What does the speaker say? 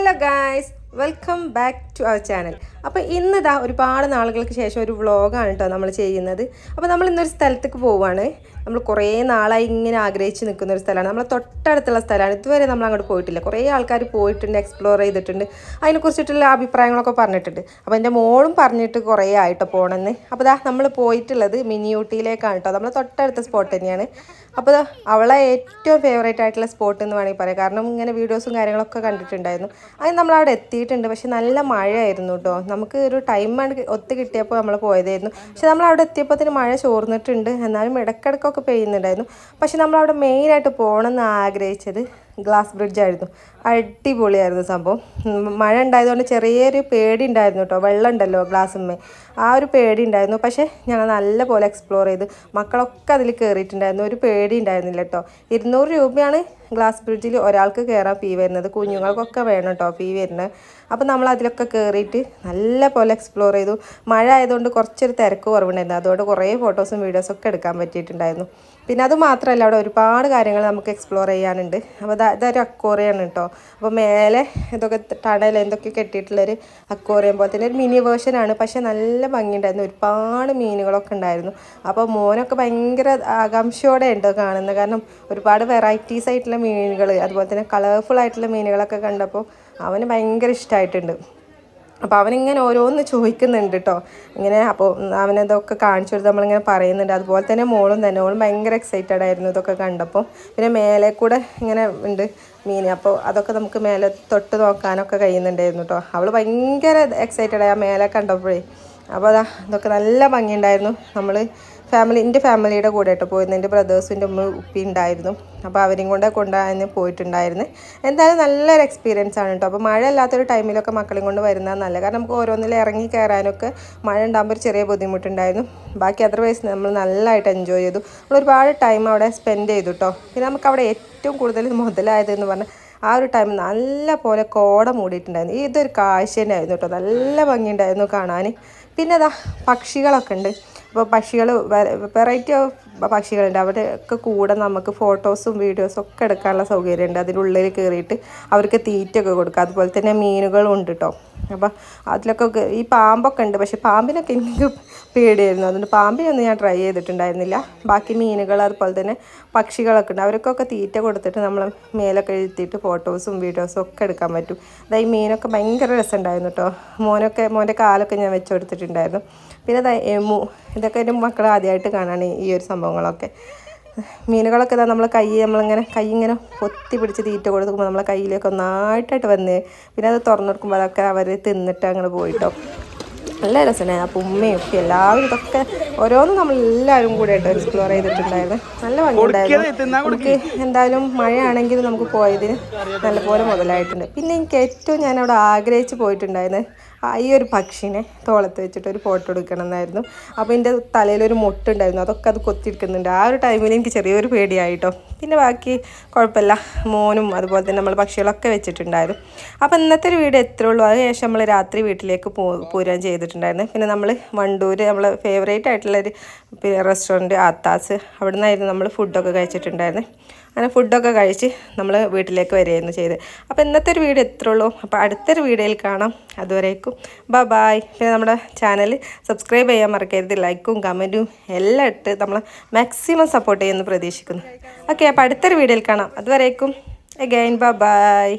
Hello guys, welcome back to our channel. അപ്പോൾ ഇന്നിതാ ഒരുപാട് നാളുകൾക്ക് ശേഷം ഒരു വ്ളോഗാണ് കേട്ടോ നമ്മൾ ചെയ്യുന്നത്. അപ്പോൾ നമ്മൾ ഇന്നൊരു സ്ഥലത്തേക്ക് പോവുകയാണ്. നമ്മൾ കുറേ നാളായി ഇങ്ങനെ ആഗ്രഹിച്ച് നിൽക്കുന്ന ഒരു സ്ഥലമാണ്. നമ്മൾ തൊട്ടടുത്തുള്ള സ്ഥലമാണ്. ഇതുവരെ നമ്മൾ അങ്ങോട്ട് പോയിട്ടില്ല. കുറേ ആൾക്കാർ പോയിട്ടുണ്ട്, എക്സ്പ്ലോർ ചെയ്തിട്ടുണ്ട്, അതിനെക്കുറിച്ചിട്ടുള്ള അഭിപ്രായങ്ങളൊക്കെ പറഞ്ഞിട്ടുണ്ട്. അപ്പോൾ എൻ്റെ മോളും പറഞ്ഞിട്ട് കുറേ ആയിട്ടോ പോകണമെന്ന്. അപ്പോൾ ഇതാ നമ്മൾ പോയിട്ടുള്ളത് മിനി ഊട്ടിയിലേക്കാണ് കേട്ടോ. നമ്മൾ തൊട്ടടുത്ത സ്പോട്ട് തന്നെയാണ്. അപ്പോൾ അവളെ ഏറ്റവും ഫേവറേറ്റ് ആയിട്ടുള്ള സ്പോട്ട് എന്ന് വേണമെങ്കിൽ പറയാം. കാരണം ഇങ്ങനെ വീഡിയോസും കാര്യങ്ങളൊക്കെ കണ്ടിട്ടുണ്ടായിരുന്നു. അത് നമ്മളവിടെ എത്തിയിട്ടുണ്ട്. പക്ഷെ നല്ല മഴയായിരുന്നു കേട്ടോ. നമുക്ക് ഒരു ടൈമാണ് ഒത്ത് കിട്ടിയപ്പോൾ നമ്മൾ പോയതായിരുന്നു. പക്ഷെ നമ്മളവിടെ എത്തിയപ്പോൾ മഴ ചോർന്നിട്ടുണ്ട്. എന്നാലും ഇടയ്ക്കിടയ്ക്കൊക്കെ പെയ്യുന്നുണ്ടായിരുന്നു. പക്ഷെ നമ്മളവിടെ മെയിനായിട്ട് പോകണമെന്ന് ആഗ്രഹിച്ചത് ഗ്ലാസ് ബ്രിഡ്ജായിരുന്നു. അടിപൊളിയായിരുന്നു സംഭവം. മഴ ഉണ്ടായതുകൊണ്ട് ചെറിയൊരു പേടി ഉണ്ടായിരുന്നു കേട്ടോ. വെള്ളം ഉണ്ടല്ലോ ഗ്ലാസ്സിന്മേൽ, ആ ഒരു പേടി ഉണ്ടായിരുന്നു. പക്ഷേ ഞങ്ങൾ നല്ല പോലെ എക്സ്പ്ലോർ ചെയ്തു. മക്കളൊക്കെ അതിൽ കയറിയിട്ടുണ്ടായിരുന്നു. ഒരു പേടി ഉണ്ടായിരുന്നില്ല കേട്ടോ. 200 രൂപയാണ് ഗ്ലാസ് ബ്രിഡ്ജിൽ ഒരാൾക്ക് കയറാൻ ഫീ വരുന്നത്. കുഞ്ഞുങ്ങൾക്കൊക്കെ വേണം കേട്ടോ ഫീ വരുന്നത്. അപ്പോൾ നമ്മൾ അതിലൊക്കെ കയറിയിട്ട് നല്ല പോലെ എക്സ്പ്ലോർ ചെയ്തു. മഴ ആയതുകൊണ്ട് കുറച്ചൊരു തിരക്ക് കുറവുണ്ടായിരുന്നു. അതുകൊണ്ട് കുറേ ഫോട്ടോസും വീഡിയോസൊക്കെ എടുക്കാൻ പറ്റിയിട്ടുണ്ടായിരുന്നു. പിന്നെ അത് മാത്രമല്ല, അവിടെ ഒരുപാട് കാര്യങ്ങൾ നമുക്ക് എക്സ്പ്ലോർ ചെയ്യാനുണ്ട്. അപ്പോൾ ഇതൊരു അക്വേറിയമാണ് കേട്ടോ. അപ്പോൾ മേലെ ഇതൊക്കെ ടണൽ എന്തൊക്കെ കെട്ടിയിട്ടുള്ളൊരു അക്വേറിയം പോലെ തന്നെ ഒരു മിനി വേർഷനാണ്. പക്ഷേ നല്ല ഭംഗിയുണ്ടായിരുന്നു. ഒരുപാട് മീനുകളൊക്കെ ഉണ്ടായിരുന്നു. അപ്പോൾ മോനൊക്കെ ഭയങ്കര ആകാംക്ഷയോടെ ഉണ്ട് കാണുന്നത്. കാരണം ഒരുപാട് വെറൈറ്റീസ് ആയിട്ടുള്ള മീനുകൾ, അതുപോലെ തന്നെ കളർഫുൾ ആയിട്ടുള്ള മീനുകളൊക്കെ കണ്ടപ്പോൾ അവന് ഭയങ്കര ഇഷ്ടമായിട്ടുണ്ട്. അപ്പോൾ അവനിങ്ങനെ ഓരോന്ന് ചോദിക്കുന്നുണ്ട് കേട്ടോ. ഇങ്ങനെ അപ്പോൾ അവനതൊക്കെ കാണിച്ചു കൊടുത്ത് നമ്മളിങ്ങനെ പറയുന്നുണ്ട്. അതുപോലെ തന്നെ മോളും ഭയങ്കര എക്സൈറ്റഡ് ആയിരുന്നു ഇതൊക്കെ കണ്ടപ്പോൾ. പിന്നെ മേലെ കൂടെ ഇങ്ങനെ ഉണ്ട് മീൻ. അപ്പോൾ അതൊക്കെ നമുക്ക് മേലെ തൊട്ട് നോക്കാനൊക്കെ കഴിയുന്നുണ്ടായിരുന്നു കേട്ടോ. അവൾ ഭയങ്കര എക്സൈറ്റഡ് ആയി ആ മേലെ കണ്ടപ്പോഴേ. അപ്പോൾ ഇതൊക്കെ നല്ല ഭംഗിയുണ്ടായിരുന്നു. നമ്മൾ എൻ്റെ ഫാമിലിയുടെ കൂടെ കേട്ടോ പോയിരുന്നു. എൻ്റെ ബ്രദേഴ്സിൻ്റെ ഉമ്മ ഉപ്പി ഉണ്ടായിരുന്നു. അപ്പോൾ അവരെയും കൊണ്ടാണ് പോയിട്ടുണ്ടായിരുന്നു. എന്തായാലും നല്ലൊരു എക്സ്പീരിയൻസ് ആണ് കേട്ടോ. അപ്പോൾ മഴ ഇല്ലാത്തൊരു ടൈമിലൊക്കെ മക്കളെയും കൊണ്ട് വരുന്നത് നല്ല. കാരണം നമുക്ക് ഓരോന്നിൽ ഇറങ്ങി കയറാനൊക്കെ മഴ ഉണ്ടാകുമ്പോൾ ഒരു ചെറിയ ബുദ്ധിമുട്ടുണ്ടായിരുന്നു. ബാക്കി അതർവൈസ് നമ്മൾ നല്ലതായിട്ട് എൻജോയ് ചെയ്തു. നമ്മൾ ഒരുപാട് ടൈം അവിടെ സ്പെൻഡ് ചെയ്തു കേട്ടോ. പിന്നെ നമുക്ക് അവിടെ ഏറ്റവും കൂടുതൽ മുതലായതെന്ന് പറഞ്ഞാൽ ആ ഒരു ടൈം നല്ല പോലെ കോട മൂടിയിട്ടുണ്ടായിരുന്നു. ഇതൊരു കാഴ്ച തന്നെയായിരുന്നു കേട്ടോ. നല്ല ഭംഗിയുണ്ടായിരുന്നു കാണാൻ. പിന്നെ പക്ഷികളൊക്കെ ഉണ്ട്. അപ്പോൾ പക്ഷികൾ വെറൈറ്റി ഓഫ് പക്ഷികളുണ്ട്. അവിടെയൊക്കെ കൂടെ നമുക്ക് ഫോട്ടോസും വീഡിയോസും ഒക്കെ എടുക്കാനുള്ള സൗകര്യമുണ്ട്. അതിനുള്ളിൽ കയറിയിട്ട് അവർക്ക് തീറ്റയൊക്കെ കൊടുക്കുക. അതുപോലെ തന്നെ മീനുകളും ഉണ്ട് കേട്ടോ. അപ്പോൾ അതിലൊക്കെ ഈ പാമ്പൊക്കെ ഉണ്ട്. പക്ഷേ പാമ്പിനൊക്കെ എനിക്ക് പേടിയായിരുന്നു. അതുകൊണ്ട് പാമ്പിനൊന്നും ഞാൻ ട്രൈ ചെയ്തിട്ടുണ്ടായിരുന്നില്ല. ബാക്കി മീനുകൾ അതുപോലെ തന്നെ പക്ഷികളൊക്കെ ഉണ്ട്. അവർക്കൊക്കെ തീറ്റ കൊടുത്തിട്ട് നമ്മൾ മേലൊക്കെ എഴുത്തിയിട്ട് ഫോട്ടോസും വീഡിയോസും ഒക്കെ എടുക്കാൻ പറ്റും. അതായത് ഈ മീനൊക്കെ ഭയങ്കര രസമുണ്ടായിരുന്നു കേട്ടോ. മോൻ്റെ കാലൊക്കെ ഞാൻ വെച്ച് കൊടുത്തിട്ടുണ്ടായിരുന്നു. പിന്നെ എമു, ഇതൊക്കെ എൻ്റെ മക്കൾ ആദ്യമായിട്ട് കാണാണ് ഈ ഒരു സംഭവങ്ങളൊക്കെ. മീനുകളൊക്കെ നമ്മളിങ്ങനെ കൈ ഇങ്ങനെ പൊത്തി പിടിച്ച് തീറ്റ കൊടുക്കുമ്പോൾ നമ്മളെ കയ്യിലേക്ക് ഒന്നായിട്ടായിട്ട് വന്ന് പിന്നെ അത് തുറന്നു കൊടുക്കുമ്പോൾ അതൊക്കെ അവർ തിന്നിട്ട് അങ്ങനെ പോയിട്ടോ. നല്ല രസമാണ്. അപ്പോൾ ഉമ്മയും ഉപ്പയും എല്ലാവരും ഇതൊക്കെ ഓരോന്നും നമ്മളെല്ലാവരും കൂടെ ആയിട്ട് എക്സ്പ്ലോർ ചെയ്തിട്ടുണ്ടായിരുന്നു. നല്ല ഭംഗിയുണ്ടായിരുന്നു. നമുക്ക് എന്തായാലും മഴയാണെങ്കിലും നമുക്ക് പോയതിന് നല്ലപോലെ മുതലായിട്ടുണ്ട്. പിന്നെ എനിക്ക് ഏറ്റവും ഞാനവിടെ ആഗ്രഹിച്ച് പോയിട്ടുണ്ടായിരുന്നു ഈ ഒരു പക്ഷിനെ തോളത്ത് വെച്ചിട്ട് ഒരു ഫോട്ടോ എടുക്കണം എന്നായിരുന്നു. അപ്പോൾ എൻ്റെ തലയിലൊരു മുട്ടുണ്ടായിരുന്നു. അതൊക്കെ അത് കൊത്തിയെടുക്കുന്നുണ്ട്. ആ ഒരു ടൈമിൽ എനിക്ക് ചെറിയൊരു പേടിയായിട്ടോ. പിന്നെ ബാക്കി കുഴപ്പമില്ല. മോനും അതുപോലെ തന്നെ നമ്മൾ പക്ഷികളൊക്കെ വെച്ചിട്ടുണ്ടായിരുന്നു. അപ്പോൾ ഇന്നത്തെ ഒരു വീഡിയോ എത്രയേ ഉള്ളൂ. അതിനുശേഷം നമ്മൾ രാത്രി വീട്ടിലേക്ക് പോരാൻ ചെയ്തിട്ടുണ്ടായിരുന്നു. പിന്നെ നമ്മൾ വണ്ടൂർ നമ്മൾ ഫേവറേറ്റ് ആയിട്ടുള്ളൊരു റെസ്റ്റോറൻറ്റ് ആത്താസ്, അവിടെ നിന്നായിരുന്നു നമ്മൾ ഫുഡൊക്കെ കഴിച്ചിട്ടുണ്ടായിരുന്നു. അങ്ങനെ ഫുഡൊക്കെ കഴിച്ച് നമ്മൾ വീട്ടിലേക്ക് വരികയായിരുന്നു ചെയ്ത്. അപ്പോൾ ഇന്നത്തെ ഒരു വീഡിയോ എത്രയേ ഉള്ളൂ. അപ്പോൾ അടുത്തൊരു വീഡിയോയിൽ കാണാം. അതുവരേക്കും ബൈ. പിന്നെ നമ്മുടെ ചാനൽ സബ്സ്ക്രൈബ് ചെയ്യാൻ മറക്കരുത്. ലൈക്കും കമൻറ്റും എല്ലാം ഇട്ട് നമ്മൾ മാക്സിമം സപ്പോർട്ട് ചെയ്യുമെന്ന് പ്രതീക്ഷിക്കുന്നു. ഓക്കെ, അപ്പോൾ അടുത്തൊരു വീഡിയോയിൽ കാണാം. അതുവരേക്കും അഗൈൻ ബൈ.